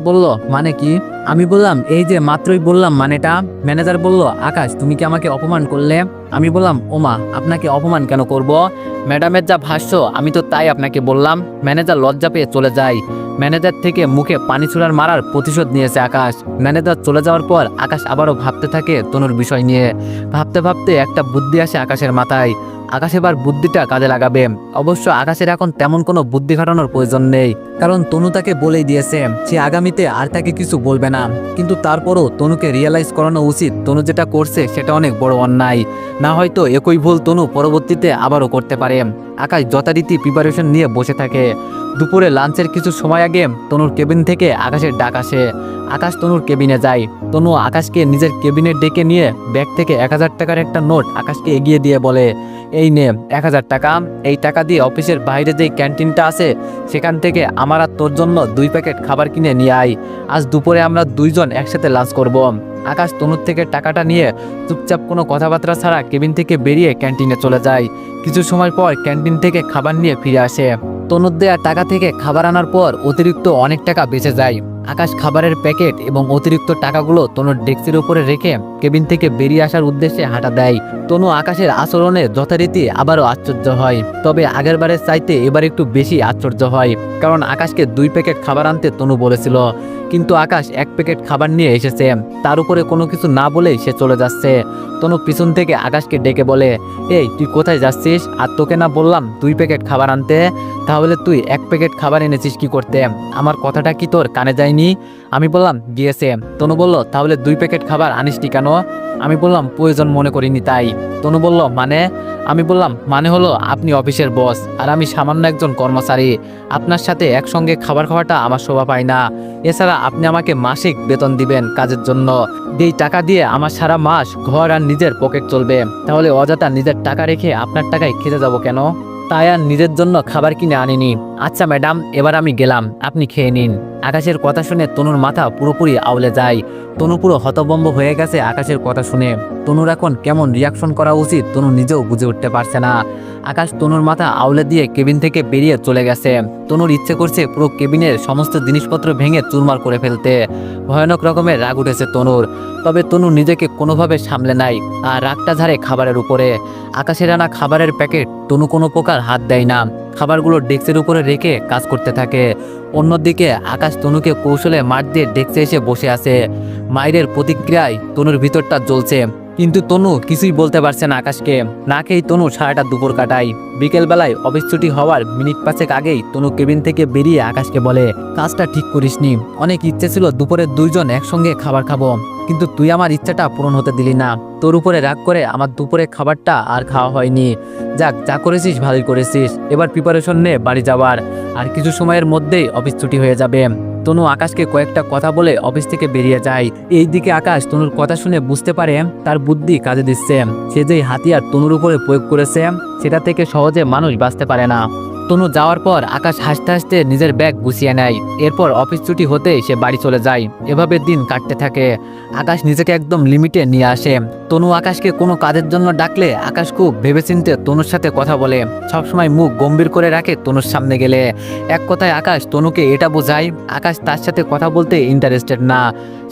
বলল, মানে কি? আমি বললাম, এই যে মাত্রই বললাম মানেটা। ম্যানেজার বলল, আকাশ তুমি কি আমাকে অপমান করলে? আমি বললাম, ওমা, আপনাকে অপমান কেন করব? ম্যাডামের যা ভাষ্য আমি তো তাই আপনাকে বললাম। ম্যানেজার লজ্জা পেয়ে চলে যায়। ম্যানেজার থেকে মুখে পানি ছুড়ার মারার প্রতিশোধ নিয়েছে আকাশ। ম্যানেজার চলে যাওয়ার পর আকাশ আবারও ভাবতে থাকে তনুর বিষয় নিয়ে। ভাবতে ভাবতে একটা বুদ্ধি আসে আকাশের মাথায়। আকাশ এবার বুদ্ধিটা কাজে লাগাবে। অবশ্য আকাশের এখন তেমন কোনো বুদ্ধি খাটানোর প্রয়োজন নেই, কারণ তনু তাকে বলেই দিয়েছে সে আগামীতে আর তাকে কিছু বলবে না। কিন্তু তারপরও তনুকে রিয়েলাইজ করানো উচিত তনু যেটা করছে সেটা অনেক বড় অন্যায়। না হয়তো একই ভুল তনু পরবর্তীতে আবারও করতে পারে। আকাশ যথারীতি প্রিপারেশন নিয়ে বসে থাকে। দুপুরে লাঞ্চের কিছু সময় আগে তনুর কেবিন থেকে আকাশের ডাক আসে। আকাশ তনুর কেবিনে যায়। তনু আকাশকে নিজের কেবিনে ডেকে নিয়ে ব্যাগ থেকে 1000 টাকার একটা নোট আকাশকে এগিয়ে দিয়ে বলে, এই নে 1000 টাকা। এই টাকা দিয়ে অফিসের বাইরে যেই ক্যান্টিনটা আছে সেখান থেকে আমার আর তোর জন্য 2 প্যাকেট খাবার কিনে নিয়ে আয়। আজ দুপুরে আমরা দুইজন একসাথে লাঞ্চ করব। আকাশ তনুর থেকে টাকাটা নিয়ে চুপচাপ কোনো কথাবার্তা ছাড়া কেবিন থেকে বেরিয়ে ক্যান্টিনে চলে যায়। কিছু সময় পর ক্যান্টিন থেকে খাবার নিয়ে ফিরে আসে। তনুর দেয়া টাকা থেকে খাবার আনার পর অতিরিক্ত অনেক টাকা বেঁচে যায়। আকাশ খাবারের প্যাকেট এবং অতিরিক্ত টাকাগুলো তনুর ডেস্কের উপরে রেখে কেবিন থেকে বেরিয়ে আসার উদ্দেশ্যে হাঁটা দেয়। তনু আকাশের আচরণে যথারীতি আবারও আশ্চর্য হয়, তবে আগের বারের চাইতে এবার একটু বেশি আশ্চর্য হয়, কারণ আকাশকে 2 প্যাকেট খাবার আনতে তনু বলেছিল, কিন্তু আকাশ 1 প্যাকেট খাবার নিয়ে এসেছে। তার উপরে কোনো কিছু না বলেই সে চলে যাচ্ছে। তনু পিছন থেকে আকাশকে ডেকে বলে, এই তুই কোথায় যাচ্ছিস? আর তোকে না বললাম 2 প্যাকেট খাবার আনতে? তাহলে তুই 1 প্যাকেট খাবার এনেছিস কি করতে? আমার কথাটা কি তোর কানে যায়নি? আমি বললাম, গিয়েছে। তনু বলল, তাহলে 2 প্যাকেট খাবার আনিসনি কেন? আমি বললাম, প্রয়োজন মনে করিনি তাই। তনু বলল, মানে? আমি বললাম, মানে হলো আপনি অফিসের বস আর আমি সামান্য একজন কর্মচারী। আপনার সাথে একসঙ্গে খাবার খাওয়াটা আমার শোভা পায় না। এছাড়া আপনি আমাকে মাসিক বেতন দিবেন কাজের জন্য। এই টাকা দিয়ে আমার সারা মাস ঘর আর নিজের পকেট চলবে। তাহলে অযথা নিজের টাকা রেখে আপনার টাকায় খেতে যাব কেন? তাই আর নিজের জন্য খাবার কিনে আনিনি। আচ্ছা ম্যাডাম, এবার আমি গেলাম, আপনি খেয়ে নিন। আকাশের কথা শুনে তনুর মাথা পুরোপুরি আউলে যায়। তনু পুরো হতভম্ব হয়ে গেছে আকাশের কথা শুনে। তনুর এখন কেমন রিয়াকশন করা উচিত তনু নিজেও বুঝে উঠতে পারছে না। আকাশ তনুর মাথা আউলে দিয়ে কেবিন থেকে বেরিয়ে চলে গেছে। তনুর ইচ্ছে করছে পুরো কেবিনের সমস্ত জিনিসপত্র ভেঙে চুরমার করে ফেলতে। ভয়ানক রকমের রাগ উঠেছে তনুর, তবে তনু নিজেকে কোনোভাবে সামলে নাই আর রাগটা ঝাড়ে খাবারের উপরে। আকাশের আনা খাবারের প্যাকেট তনু কোনো প্রকার হাত দেয় না, খাবারগুলো ডেস্কের উপরে রেখে কাজ করতে থাকে। অন্যদিকে আকাশ তনুকে কৌশলে মার দিয়ে ডেস্কে এসে বসে আছে। মায়ের প্রতিক্রিয়ায় তনুর ভিতরটা জ্বলছে, কিন্তু তনু কিছুই বলতে পারছে না আকাশকে। না খেয়েই তনু সারাটা দুপুর কাটায়। বিকেলবেলায় অফিস ছুটি হওয়ার মিনিট 5 আগেই তনু কেবিন থেকে বেরিয়ে আকাশকে বলে, কাজটা ঠিক করিসনি। অনেক ইচ্ছে ছিল দুপুরে দুইজন একসঙ্গে খাবার খাবো, কিন্তু তুই আমার ইচ্ছাটা পূরণ হতে দিলি না। তোর উপরে রাগ করে আমার দুপুরে খাবারটা আর খাওয়া হয়নি। যাক, যা করেছিস ভালোই করেছিস। এবার প্রিপারেশন নে বাড়ি যাওয়ার, আর কিছু সময়ের মধ্যেই অফিস ছুটি হয়ে যাবে। তনু আকাশকে কয়েকটা কথা বলে অফিস থেকে বেরিয়ে যায়। এইদিকে আকাশ তনুর কথা শুনে বুঝতে পারে তার বুদ্ধি কাজে দিচ্ছে। সে যেই হাতিয়ার তনুর উপরে প্রয়োগ করেছে সেটা থেকে সহজে মানুষ বাঁচতে পারে না। তনু যাওয়ার পর আকাশ হাসতে হাসতে নিজের ব্যাগ গুছিয়ে নেয়। এরপর অফিস ছুটি হতেই সে বাড়ি চলে যায়। এভাবে দিন কাটতে থাকে। আকাশ নিজেকে একদম লিমিটে নিয়ে আসে। তনু আকাশকে কোনো কাজের জন্য ডাকলে আকাশ খুব ভেবেচিন্তে তনুর সাথে কথা বলে, সবসময় মুখ গম্ভীর করে রাখে তনুর সামনে গেলে। এক কথায় আকাশ তনুকে এটা বোঝায় আকাশ তার সাথে কথা বলতে ইন্টারেস্টেড না,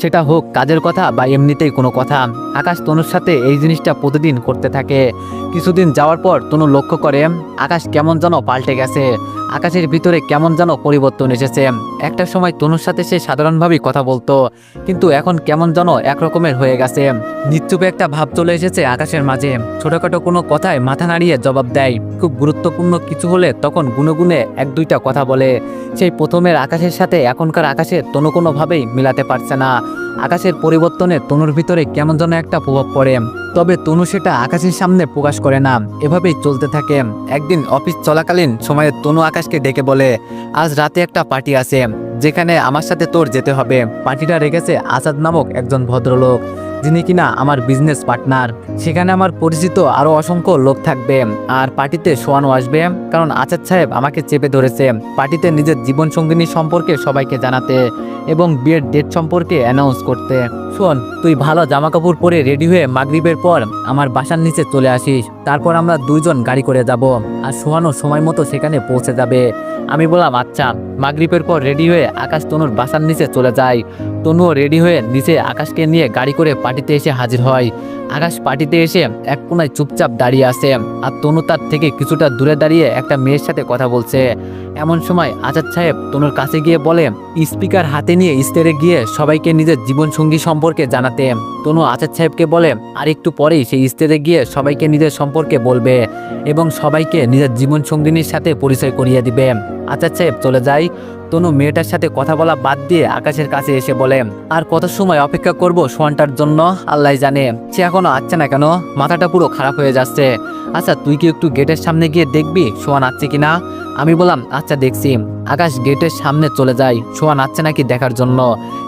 সেটা হোক কাজের কথা বা এমনিতেই কোনো কথা। আকাশ তনুর সাথে এই জিনিসটা প্রতিদিন করতে থাকে। কিছুদিন যাওয়ার পর তনু লক্ষ্য করে আকাশ কেমন যেন পাল্টে গেছে। আকাশের ভিতরে কেমন যেন পরিবর্তন এসেছে। একটা সময় তনুর সাথে সে সাধারণভাবেই কথা বলতো, কিন্তু এখন কেমন যেন একরকমের হয়ে গেছে। নিশ্চুপে একটা ভাব চলে এসেছে আকাশের মাঝে। ছোটখাটো কোনো কথায় মাথা নাড়িয়ে জবাব দেয়, খুব গুরুত্বপূর্ণ কিছু হলে তখন গুনে গুনে 1-2টা কথা বলে। সেই প্রথমের আকাশের সাথে এখনকার আকাশের তনু কোনোভাবেই মিলাতে পারছে না। আকাশের পরিবর্তনে তনুর ভিতরে কেমন যেন একটা প্রভাব পড়ে, তবে তনু সেটা আকাশের সামনে প্রকাশ করে না। এভাবেই চলতে থাকে। একদিন অফিস চলাকালীন সময়ে তনু আকাশকে ডেকে বলে, আজ রাতে একটা পার্টি আছে যেখানে আমার সাথে তোর যেতে হবে। পার্টিটা রেখেছে আসাদ নামক একজন ভদ্রলোক। যিনি কিনা আমার বিজনেস পার্টনার। সেখানে আমার পরিচিত আরও অসংখ্য লোক থাকবে। আর পার্টিতে সোহানও আসবে, কারণ আচার সাহেব আমাকে চেপে ধরেছে পার্টিতে নিজের জীবনসঙ্গিনী সম্পর্কে সবাইকে জানাতে এবং বিয়ের ডেট সম্পর্কে অ্যানাউন্স করতে। শোন, তুই ভালো জামা কাপড় পরে রেডি হয়ে মাগরিবের পর আমার বাসার নিচে চলে আসিস। তারপর আমরা দুইজন গাড়ি করে যাব, আর সোহানও সময় মতো সেখানে পৌঁছে যাবে। আমি বললাম আচ্ছা। মাগরিবের পর রেডি হয়ে আকাশ তনুর বাসার নিচে চলে যায়। তনুও রেডি হয়ে নিচে আকাশকে নিয়ে গাড়ি করে পার্টিতে এসে হাজির হয়। আকাশ পার্টিতে এসে এক কোনায় চুপচাপ দাঁড়িয়ে আছে, আর তনু তার থেকে কিছুটা দূরে দাঁড়িয়ে একটা মেয়ের সাথে কথা বলছে। এমন সময় আচার সাহেব তনুর কাছে গিয়ে বলে স্পিকার হাতে নিয়ে স্টেজে গিয়ে সবাইকে নিজের জীবনসঙ্গী সম্পর্কে জানাতে। তনু আচার সাহেবকে বলে আর একটু পরেই সেই স্টেজে গিয়ে সবাইকে নিজের সম্পর্কে বলবে এবং সবাইকে নিজের জীবনসঙ্গিনীর সাথে পরিচয় করিয়ে দিবে। আচার সাহেব চলে যায়। তনু মেয়েটার সাথে কথা বলা বাদ দিয়ে আকাশের কাছে এসে বলে আর কত সময় অপেক্ষা করব সোহানটার জন্য আল্লাহ জানে। সে এখনো আসছে না কেন? মাথাটা পুরো খারাপ হয়ে যাচ্ছে। আচ্ছা, তুই কি একটু গেটের সামনে গিয়ে দেখবি সোহান আসছে কিনা? আমি বললাম আচ্ছা, দেখছি। আকাশ গেটের সামনে চলে যায় সোহান আসছে নাকি দেখার জন্য,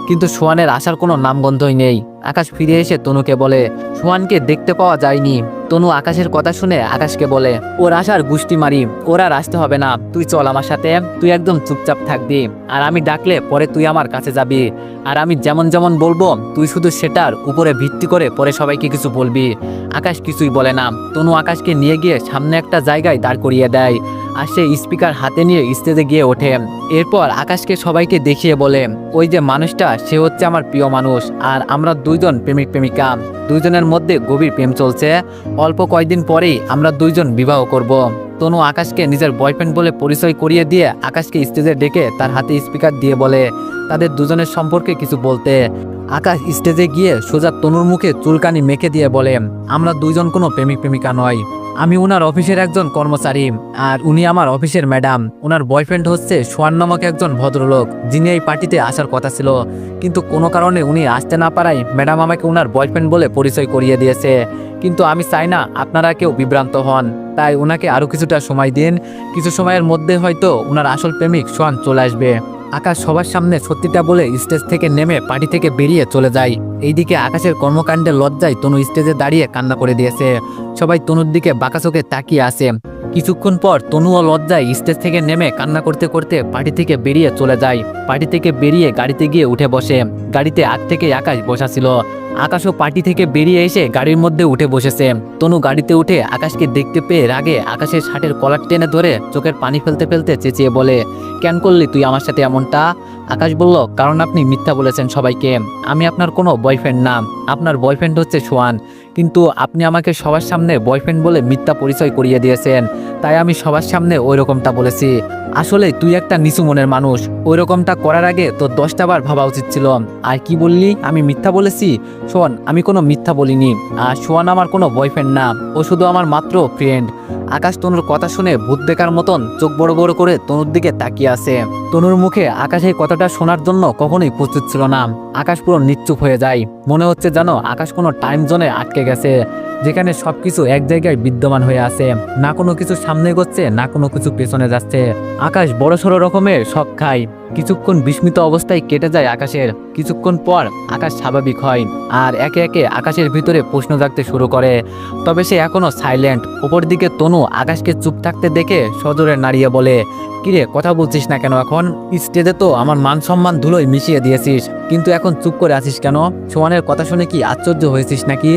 কিন্তু সোহানের আসার কোনো নামগন্ধই নেই। আকাশ ফিরে এসে তনুকে বলে সোহানকে দেখতে পাওয়া যায়নি। তনু আকাশের কথা শুনে আকাশকে বলে ওর আসার গুষ্টি মারি, ওর আর আসতে হবে না, তুই চল আমার সাথে। তুই একদম চুপচাপ থাকবি, আর আমি ডাকলে পরে তুই আমার কাছে যাবি, আর আমি যেমন যেমন বলবো তুই শুধু সেটার উপরে ভিত্তি করে পরে সবাইকে কিছু বলবি। আকাশ কিছুই বলে না। তনু আকাশকে নিয়ে গিয়ে সামনে একটা জায়গায় দাঁড় করিয়ে দেয়, আর সে স্পিকার হাতে নিয়ে স্টেজে গিয়ে ওঠে। এরপর আকাশকে সবাইকে দেখিয়ে বলে ওই যে মানুষটা, সে হচ্ছে আমার প্রিয় মানুষ, আর আমরা দুইজন প্রেমিক প্রেমিকা। দুইজনের মধ্যে গভীর প্রেম চলছে। অল্প কয়েকদিন পরেই আমরা দুইজন বিবাহ করব। তনু আকাশকে নিজের বয়ফ্রেন্ড বলে পরিচয় করিয়ে দিয়ে আকাশকে স্টেজে ডেকে তার হাতে স্পিকার দিয়ে বলে তাদের দুজনের সম্পর্কে কিছু বলতে। আকাশ স্টেজে গিয়ে সোজা তনুর মুখে চুলকানি মেখে দিয়ে বলে আমরা দুইজন কোনো প্রেমিক প্রেমিকা নয়। আমি ওনার অফিসের একজন কর্মচারী, আর উনি আমার অফিসের ম্যাডাম। ওনার বয়ফ্রেন্ড হচ্ছে সোহান নামক একজন ভদ্রলোক, যিনি এই পার্টিতে আসার কথা ছিল, কিন্তু কোনো কারণে উনি আসতে না পারায় ম্যাডাম আমাকে ওনার বয়ফ্রেন্ড বলে পরিচয় করিয়ে দিয়েছে। কিন্তু আমি চাই না আপনারা কেউ বিভ্রান্ত হন, তাই ওনাকে আরও কিছুটা সময় দিন। কিছু সময়ের মধ্যে হয়তো ওনার আসল প্রেমিক সোহান চলে আসবে। আকাশ সবার সামনে সত্যিটা বলে স্টেজ থেকে নেমে পার্টি থেকে বেরিয়ে চলে যায়। এইদিকে আকাশের কর্মকাণ্ডে লজ্জায় তনু স্টেজে দাঁড়িয়ে কান্না করে দিয়েছে। সবাই তনুর দিকে বাঁকা চোখে তাকিয়ে আসে। কিছুক্ষণ পর তনু ও লজ্জায় স্টেজ থেকে নেমে কান্না করতে করতে পার্টি থেকে বেরিয়ে চলে যায়। পার্টি থেকে বেরিয়ে গাড়িতে গিয়ে উঠে বসে। গাড়িতে আগ থেকে আকাশ বসা ছিল। আকাশও পার্টি থেকে বেরিয়ে এসে গাড়ির মধ্যে উঠে বসেছে। তনু গাড়িতে উঠে আকাশকে দেখতে পেয়ে রাগে আকাশের শার্টের কলার টেনে ধরে চোখের পানি ফেলতে ফেলতে চেঁচিয়ে বলে কেন করলি তুই আমার সাথে এমনটা? আকাশ বলল কারণ আপনি মিথ্যা বলেছেন সবাইকে। আমি আপনার কোনো বয়ফ্রেন্ড না, আপনার বয়ফ্রেন্ড হচ্ছে সোহান, কিন্তু আপনি আমাকে সবার সামনে বয়ফ্রেন্ড বলে মিথ্যা পরিচয় করিয়ে দিয়েছেন, তাই আমি সবার সামনে ওই রকমটা বলেছি। আসলে তুই একটা নিচু মনের মানুষ, ওই রকমটা করার আগে তোর 10টা বার ভাবা উচিত ছিল। আর কি বললি আমি মিথ্যা বলেছি? শোন, আমি কোনো মিথ্যা বলিনি, আর সোহান আমার কোনো বয়ফ্রেন্ড না, ও শুধু আমার মাত্র ফ্রেন্ড। আকাশ তনুর কথা শুনে ভূত দেখার মতন চোখ বড় বড় করে তনুর দিকে তাকিয়ে আছে। তনুর মুখে আকাশ এই কথাটা শোনার জন্য কখনোই প্রস্তুত ছিল না। আকাশ পুরো নিশ্চুপ হয়ে যায়। মনে হচ্ছে যেন আকাশ কোনো টাইম জোনে আটকে গেছে, যেখানে সবকিছু এক জায়গায় বিদ্যমান হয়ে আছে, না কোনো কিছু সামনে এগোচ্ছে না কোনো কিছু পেছনে যাচ্ছে। আকাশ বড়সড় রকমের শক খায়। কিছুক্ষণ বিস্মিত অবস্থায় কেটে যায় আকাশের। কিছুক্ষণ পর আকাশ স্বাভাবিক হয়, আর একে একে আকাশের ভিতরে প্রশ্ন জাগতে শুরু করে। তবে সে এখনো সাইলেন্ট। উপর দিকে তনু আকাশকে চুপ থাকতে দেখে সজোরে নাড়িয়ে বলে কিরে, কথা বলছিস না কেন? এখন স্টেজে তো আমার মান সম্মান ধুলোয় মিশিয়ে দিয়েছিস, কিন্তু এখন চুপ করে আছিস কেন? সোহানের কথা শুনে কি আশ্চর্য হয়েছিস নাকি?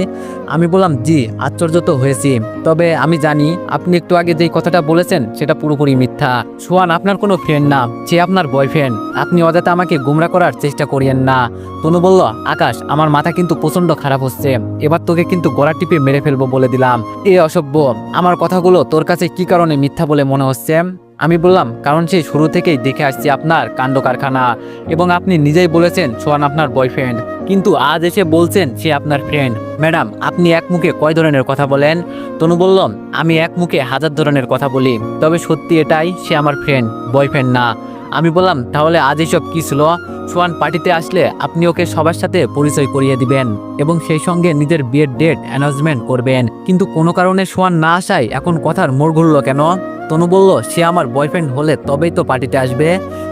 আমি বললাম জি, আশ্চর্য তো হয়েছি, তবে আমি জানি আপনি একটু আগে যেই কথাটা বলেছেন সেটা পুরোপুরি মিথ্যা। সোহান আপনার কোনো ফ্রেন্ড না, সে আপনার বয়ফ্রেন্ড। আপনি অযথা আমাকে গুমরা করার চেষ্টা করিয়েন না। তনু বলল আকাশ, আমার মাথা কিন্তু প্রচন্ড খারাপ হচ্ছে, এবার তোকে কিন্তু গলা টিপে মেরে ফেলবো বলে দিলাম। এ অসভ্য, আমার কথাগুলো তোর কাছে কি কারণে মিথ্যা বলে মনে হচ্ছে? আমি বললাম কারণ সেই শুরু থেকেই দেখে আসছি আপনার কাণ্ড কারখানা, এবং আপনি নিজেই বলেছেন সোহান আপনার বয়ফ্রেন্ড, কিন্তু আজ এসে বলছেন সে আপনার ফ্রেন্ড। ম্যাডাম, আপনি এক মুখে কয় ধরনের কথা বলেন? তনু বলল আমি এক মুখে 1000 ধরনের কথা বলি, তবে সত্যি এটাই, সে আমার ফ্রেন্ড, বয়ফ্রেন্ড না। আমি বললাম তাহলে আজ এসব কি ছিল? সোহান পার্টিতে আসলে আপনি ওকে সবার সাথে পরিচয় করিয়ে দিবেন এবং সেই সঙ্গে নিজের বিয়ের ডেট অ্যানাউন্সমেন্ট করবেন, কিন্তু কোনো কারণে সোহান না আসায় এখন কথার মোড় ঘুরল কেন? তনু বলল সে আমার বয়ফ্রেন্ড হলে তবেই তো পার্টিতে আসবে,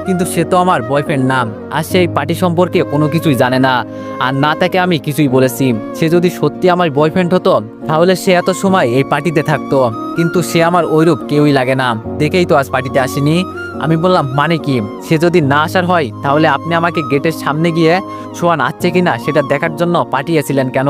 কিন্তু সে তো আমার বয়ফ্রেন্ড না, আর সেই পার্টি সম্পর্কে কোনো কিছুই জানে না। আর না তাকে আমি কিছুই বলেছি। সে যদি সত্যি আমার বয়ফ্রেন্ড হতো তাহলে সে এত সময় এই পার্টিতে থাকতো, কিন্তু সে আমার ওইরূপ কেউই লাগে না, দেখেই তো আজ পার্টিতে আসেনি। আমি বললাম মানে কি? সে যদি না আসার হয় তাহলে আপনি আমাকে গেটের সামনে গিয়ে সোহান আসছে কিনা সেটা দেখার জন্য পাঠিয়েছিলেন কেন?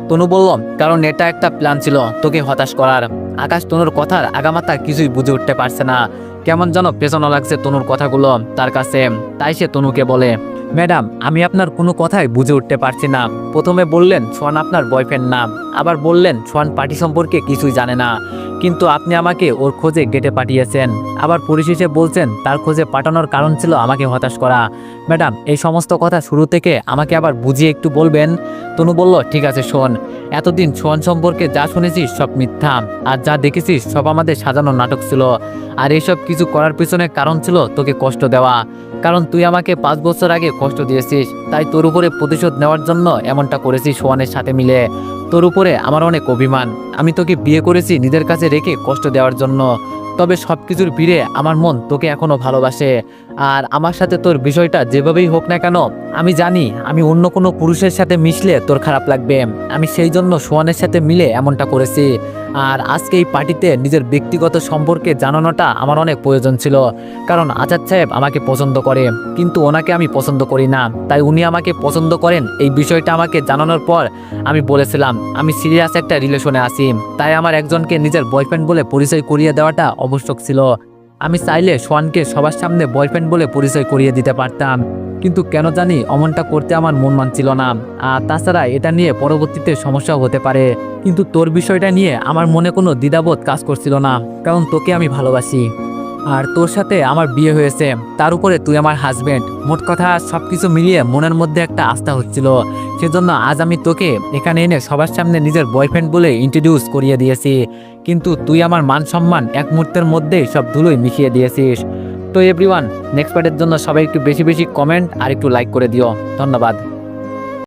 তনু বলল কারণ এটা একটা প্ল্যান ছিল তোকে হতাশ করার। আকাশ তনুর কথার আগামাথা কিছুই বুঝে উঠতে পারছে না, কেমন যেন পেছনো লাগছে তনুর কথাগুলো তার কাছে। তাই সে তনুকে বলে, ম্যাডাম আমি আপনার কোনো কথাই বুঝে উঠতে পারছি না। প্রথমে বললেন সোহান আপনার বয়ফ্রেন্ড না, আবার বললেন সোহান পার্টি সম্পর্কে কিছুই জানে না, কিন্তু আপনি আমাকে ওর খোঁজে গেটে পাঠিয়েছেন। আবার পরিশেষে বলছেন তার খোঁজে পাঠানোর কারণ ছিল আমাকে হতাশ করা। ম্যাডাম এই সমস্ত কথা শুরু থেকে আমাকে আবার বুঝিয়ে একটু বলবেন। তনু বলল ঠিক আছে শোন, এতদিন সোহান সম্পর্কে যা শুনেছিস সব মিথ্যা, আর যা দেখেছিস সব আমাদের সাজানো নাটক ছিল। আর এইসব কিছু করার পিছনে কারণ ছিল তোকে কষ্ট দেওয়া, কারণ তুই আমাকে 5 বছর আগে কষ্ট দিয়েছিস, তাই তোর উপরে প্রতিশোধ নেওয়ার জন্য এমনটা করেছিস সোহানের সাথে মিলে। তোর উপরে আমার অনেক অভিমান, আমি তোকে বিয়ে করেছি নিজের কাছে রেখে কষ্ট দেওয়ার জন্য, তবে সব কিছুর ভিড়ে আমার মন তোকে এখনো ভালোবাসে। আর আমার সাথে তোর বিষয়টা যেভাবেই হোক না কেন, আমি জানি আমি অন্য কোনো পুরুষের সাথে মিশলে তোর খারাপ লাগবে, আমি সেই জন্য সোহানের সাথে মিলে এমনটা করেছি। আর আজকে এই পার্টিতে নিজের ব্যক্তিগত সম্পর্কে জানানোটা আমার অনেক প্রয়োজন ছিল, কারণ আজাদ সাহেব আমাকে পছন্দ করে, কিন্তু ওনাকে আমি পছন্দ করি না। তাই উনি আমাকে পছন্দ করেন এই বিষয়টা আমাকে জানানোর পর আমি বলেছিলাম আমি সিরিয়াস একটা রিলেশনে আছি, তাই আমার একজনকে নিজের বয়ফ্রেন্ড বলে পরিচয় করিয়ে দেওয়াটা আবশ্যক ছিল। আমি চাইলে সোহানকে সবার সামনে বয়ফ্রেন্ড বলে পরিচয় করিয়ে দিতে পারতাম, কিন্তু কেন জানি অমনটা করতে আমার মন মানছিল না। আর তাছাড়া এটা নিয়ে পরবর্তীতে সমস্যাও হতে পারে, কিন্তু তোর বিষয়টা নিয়ে আমার মনে কোনো দ্বিধাবোধ কাজ করছিল না, কারণ তোকে আমি ভালোবাসি আর তোর সাথে আমার বিয়ে হয়েছে, তার উপরে তুই আমার হাজবেন্ড। মোট কথা সবকিছু মিলিয়ে মনের মধ্যে একটা আস্থা হচ্ছিল, সেজন্য আজ আমি তোকে এখানে এনে সবার সামনে নিজের বয়ফ্রেন্ড বলে ইন্ট্রোডিউস করিয়ে দিয়েছি, কিন্তু তুই আমার মান সম্মান এক মুহূর্তের মধ্যেই সব ধুলোই মিশিয়ে দিয়েছিস। তো এভরিওয়ান, নেক্সট পার্টের জন্য সবাই একটু বেশি বেশি কমেন্ট আর একটু লাইক করে দিও। ধন্যবাদ।